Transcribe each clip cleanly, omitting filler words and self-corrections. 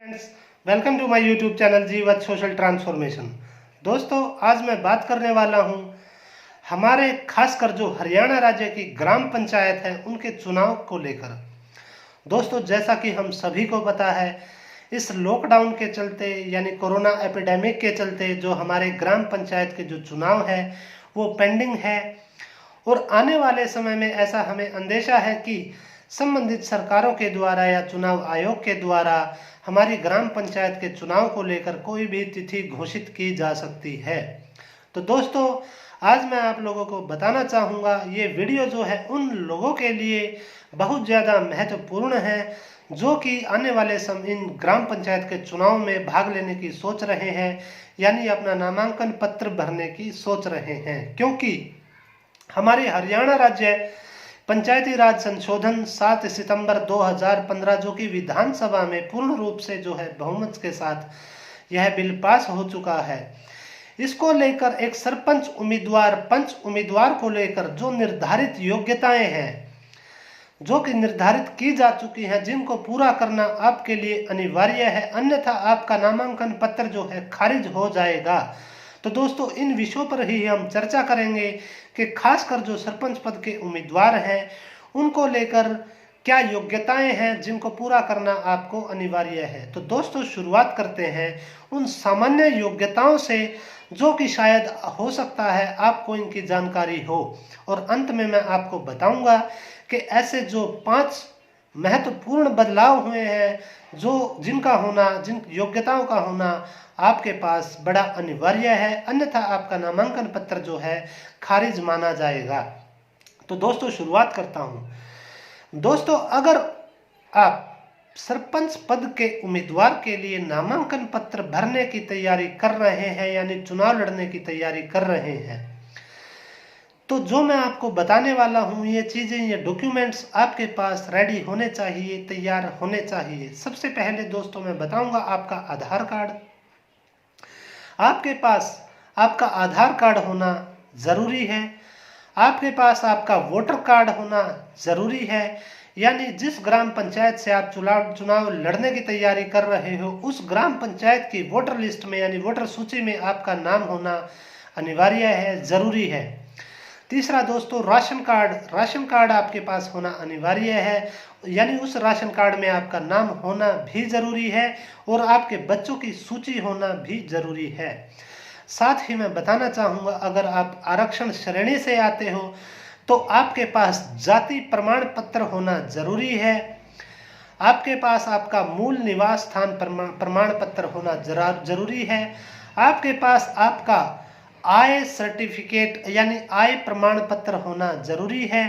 Friends, welcome to my YouTube channel Jeevat social transformation. दोस्तों, आज मैं बात करने वाला हूं हमारे खासकर जो हरियाणा राज्य की ग्राम पंचायत है उनके चुनाव को लेकर। दोस्तों, जैसा कि हम सभी को पता है, इस लॉकडाउन के चलते यानी कोरोना एपिडेमिक के चलते जो हमारे ग्राम पंचायत के जो चुनाव है वो पेंडिंग है और आने वाले समय में ऐसा हमें अंदेशा है कि संबंधित सरकारों के द्वारा या चुनाव आयोग के द्वारा हमारी ग्राम पंचायत के चुनाव को लेकर कोई भी तिथि घोषित की जा सकती है। तो दोस्तों, आज मैं आप लोगों को बताना चाहूँगा, ये वीडियो जो है उन लोगों के लिए बहुत ज़्यादा महत्वपूर्ण है जो कि आने वाले समय इन ग्राम पंचायत के चुनाव में भाग लेने की सोच रहे हैं, यानी अपना नामांकन पत्र भरने की सोच रहे हैं। क्योंकि हमारे हरियाणा राज्य पंचायती राज संशोधन 7 सितंबर 2015 जो कि विधानसभा में पूर्ण रूप से जो है बहुमत के साथ यह बिल पास हो चुका है, इसको लेकर एक सरपंच उम्मीदवार, पंच उम्मीदवार को लेकर जो निर्धारित योग्यताएं हैं जो कि निर्धारित की जा चुकी हैं, जिनको पूरा करना आपके लिए अनिवार्य है, अन्यथा आपका नामांकन पत्र जो है खारिज हो जाएगा। तो दोस्तों, इन विषयों पर ही हम चर्चा करेंगे कि खासकर जो सरपंच पद के उम्मीदवार हैं उनको लेकर क्या योग्यताएं हैं जिनको पूरा करना आपको अनिवार्य है। तो दोस्तों, शुरुआत करते हैं उन सामान्य योग्यताओं से जो कि शायद हो सकता है आपको इनकी जानकारी हो, और अंत में मैं आपको बताऊंगा कि ऐसे जो 5 महत्वपूर्ण बदलाव हुए हैं जिनका होना, जिन योग्यताओं का होना आपके पास बड़ा अनिवार्य है, अन्यथा आपका नामांकन पत्र जो है खारिज माना जाएगा। तो दोस्तों, शुरुआत करता हूं। दोस्तों, अगर आप सरपंच पद के उम्मीदवार के लिए नामांकन पत्र भरने की तैयारी कर रहे हैं, यानी चुनाव लड़ने की तैयारी कर रहे हैं, तो जो मैं आपको बताने वाला हूं, ये चीजें, ये डॉक्यूमेंट्स आपके पास रेडी होने चाहिए, तैयार होने चाहिए। सबसे पहले दोस्तों मैं बताऊंगा आपका आधार कार्ड। आपके पास आपका आधार कार्ड होना जरूरी है। आपके पास आपका वोटर कार्ड होना जरूरी है, यानी जिस ग्राम पंचायत से आप चुनाव लड़ने की तैयारी कर रहे हो उस ग्राम पंचायत की वोटर लिस्ट में यानी वोटर सूची में आपका नाम होना अनिवार्य है, जरूरी है। तीसरा दोस्तों, राशन कार्ड आपके पास होना अनिवार्य है, यानी उस राशन कार्ड में आपका नाम होना भी जरूरी है और आपके बच्चों की सूची होना भी जरूरी है। साथ ही मैं बताना चाहूँगा, अगर आप आरक्षण श्रेणी से आते हो तो आपके पास जाति प्रमाण पत्र होना जरूरी है। आपके पास आपका मूल निवास स्थान प्रमाण पत्र होना जरूरी है। आपके पास आपका आय सर्टिफिकेट यानी आय प्रमाण पत्र होना जरूरी है।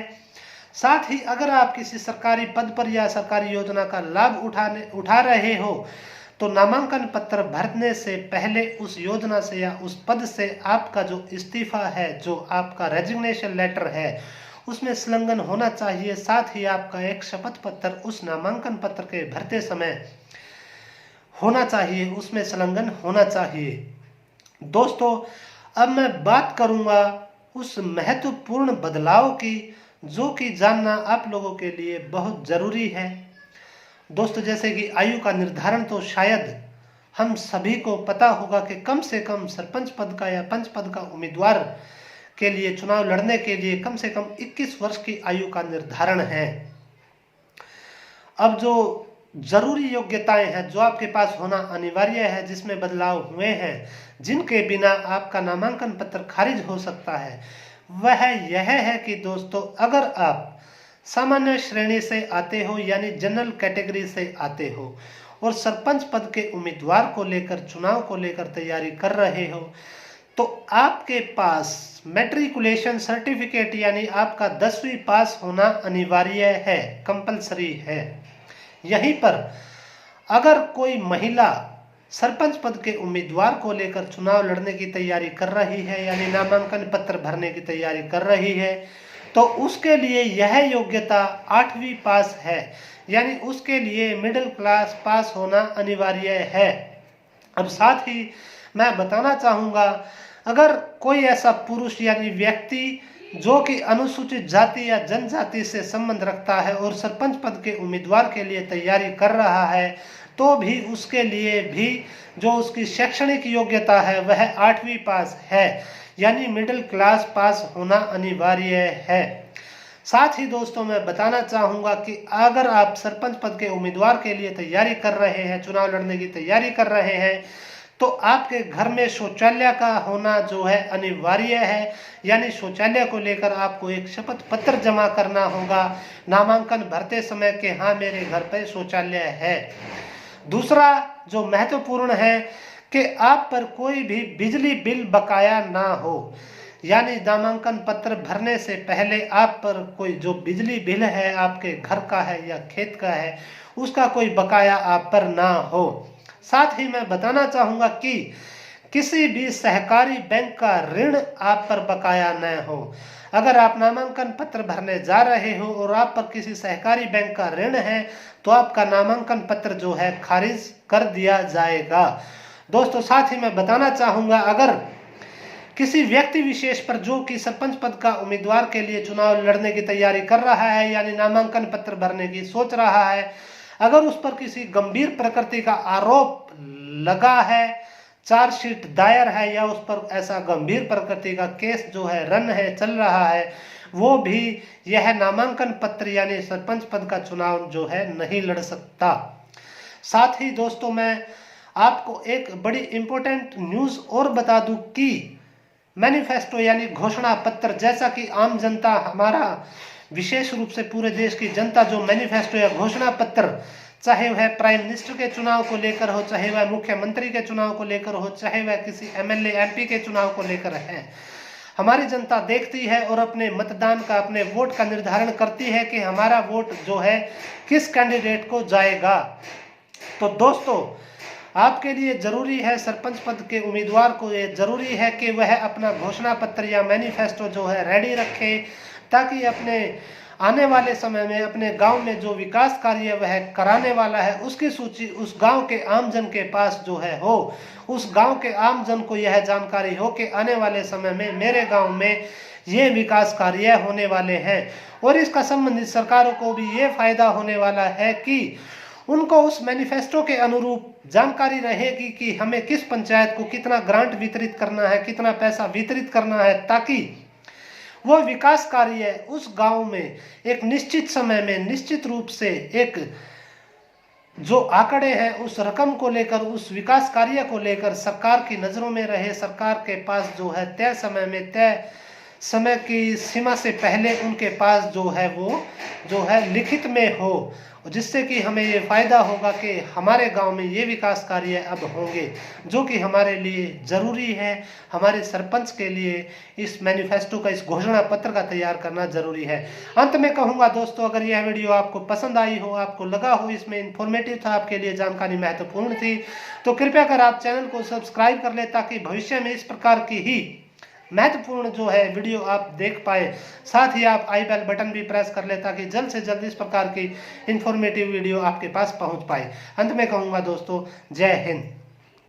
साथ ही अगर आप किसी सरकारी पद पर या सरकारी योजना का लाभ उठा रहे हो तो नामांकन पत्र भरने से पहले उस योजना से या उस पद से आपका जो इस्तीफा है, जो आपका रेजिग्नेशन लेटर है, उसमें संलग्न होना चाहिए। साथ ही आपका एक शपथ पत्र उस नामांकन पत्र के भरते समय होना चाहिए, उसमें संलग्न होना चाहिए। दोस्तों, अब मैं बात करूंगा उस महत्वपूर्ण बदलाव की जो कि जानना आप लोगों के लिए बहुत जरूरी है। दोस्तों, जैसे कि आयु का निर्धारण तो शायद हम सभी को पता होगा कि कम से कम सरपंच पद का या पंच पद का उम्मीदवार के लिए चुनाव लड़ने के लिए कम से कम 21 वर्ष की आयु का निर्धारण है। अब जो जरूरी योग्यताएं हैं जो आपके पास होना अनिवार्य है, जिसमें बदलाव हुए हैं, जिनके बिना आपका नामांकन पत्र खारिज हो सकता है, वह यह है कि दोस्तों, अगर आप सामान्य श्रेणी से आते हो यानी जनरल कैटेगरी से आते हो और सरपंच पद के उम्मीदवार को लेकर, चुनाव को लेकर तैयारी कर रहे हो, तो आपके पास मैट्रिकुलेशन सर्टिफिकेट यानी आपका 10वीं पास होना अनिवार्य है, कंपलसरी है। यहीं पर अगर कोई महिला सरपंच पद के उम्मीदवार को लेकर चुनाव लड़ने की तैयारी कर रही है यानी नामांकन पत्र भरने की तैयारी कर रही है, तो उसके लिए यह योग्यता 8वीं पास है, यानी उसके लिए मिडिल क्लास पास होना अनिवार्य है। अब साथ ही मैं बताना चाहूँगा, अगर कोई ऐसा पुरुष यानी व्यक्ति जो कि अनुसूचित जाति या जनजाति से संबंध रखता है और सरपंच पद के उम्मीदवार के लिए तैयारी कर रहा है, तो भी उसके लिए भी जो उसकी शैक्षणिक योग्यता है वह 8वीं पास है, यानी मिडिल क्लास पास होना अनिवार्य है। साथ ही दोस्तों मैं बताना चाहूँगा कि अगर आप सरपंच पद के उम्मीदवार के लिए तैयारी कर रहे हैं, चुनाव लड़ने की तैयारी कर रहे हैं, तो आपके घर में शौचालय का होना जो है अनिवार्य है, यानी शौचालय को लेकर आपको एक शपथ पत्र जमा करना होगा नामांकन भरते समय कि हाँ मेरे घर पर शौचालय है। दूसरा जो महत्वपूर्ण है कि आप पर कोई भी बिजली बिल बकाया ना हो, यानी नामांकन पत्र भरने से पहले आप पर कोई जो बिजली बिल है आपके घर का है या खेत का है उसका कोई बकाया आप पर ना हो। साथ ही मैं बताना चाहूँगा कि किसी भी सहकारी बैंक का ऋण आप पर बकाया न हो। अगर आप नामांकन पत्र भरने जा रहे हो और आप पर किसी सहकारी बैंक का ऋण है तो आपका नामांकन पत्र जो है खारिज कर दिया जाएगा। दोस्तों साथ ही मैं बताना चाहूँगा, अगर किसी व्यक्ति विशेष पर जो कि सरपंच पद का उम्मीदवार के लिए चुनाव लड़ने की तैयारी कर रहा है, यानी नामांकन पत्र भरने की सोच रहा है, अगर उस पर किसी गंभीर प्रकृति का आरोप लगा है, चार्जशीट दायर है या उस पर ऐसा गंभीर प्रकृति का केस जो है रन है, चल रहा है, वो भी यह नामांकन पत्र यानी सरपंच पद का चुनाव जो है नहीं लड़ सकता। साथ ही दोस्तों मैं आपको एक बड़ी इंपॉर्टेंट न्यूज़ और बता दूं कि मैनिफेस्टो यानी घोषणा पत्र, जैसा कि आम जनता हमारा विशेष रूप से पूरे देश की जनता जो मैनिफेस्टो या घोषणा पत्र, चाहे वह प्राइम मिनिस्टर के चुनाव को लेकर हो, चाहे वह मुख्यमंत्री के चुनाव को लेकर हो, चाहे वह किसी एमएलए एमपी के चुनाव को लेकर है, हमारी जनता देखती है और अपने मतदान का, अपने वोट का निर्धारण करती है कि हमारा वोट जो है किस कैंडिडेट को जाएगा। तो दोस्तों आपके लिए जरूरी है, सरपंच पद के उम्मीदवार को ये जरूरी है कि वह अपना घोषणा पत्र या मैनिफेस्टो जो है रेडी रखे, ताकि अपने आने वाले समय में अपने गांव में जो विकास कार्य वह कराने वाला है उसकी सूची उस गांव के आमजन के पास जो है हो, उस गांव के आमजन को यह जानकारी हो कि आने वाले समय में मेरे गांव में ये विकास कार्य होने वाले हैं। और इसका संबंधित सरकारों को भी ये फायदा होने वाला है कि उनको उस मैनिफेस्टो के अनुरूप जानकारी रहेगी कि हमें किस पंचायत को कितना ग्रांट वितरित करना है, कितना पैसा वितरित करना है, ताकि वो विकास कार्य उस गांव में एक निश्चित समय में निश्चित रूप से एक जो आंकड़े हैं उस रकम को लेकर, उस विकास कार्य को लेकर सरकार की नज़रों में रहे, सरकार के पास जो है तय समय में, तय समय की सीमा से पहले उनके पास जो है वो जो है लिखित में हो, जिससे कि हमें ये फायदा होगा कि हमारे गांव में ये विकास कार्य अब होंगे, जो कि हमारे लिए ज़रूरी है। हमारे सरपंच के लिए इस मैनिफेस्टो का, इस घोषणा पत्र का तैयार करना ज़रूरी है। अंत में कहूँगा दोस्तों, अगर यह वीडियो आपको पसंद आई हो, आपको लगा हो इसमें इन्फॉर्मेटिव था, आपके लिए जानकारी महत्वपूर्ण थी, तो कृपया कर आप चैनल को सब्सक्राइब कर लें, ताकि भविष्य में इस प्रकार की ही महत्वपूर्ण जो है वीडियो आप देख पाए। साथ ही आप आई बेल बटन भी प्रेस कर ले, ताकि जल्द से जल्द इस प्रकार की इंफॉर्मेटिव वीडियो आपके पास पहुंच पाए। अंत में कहूँगा दोस्तों, जय हिंद।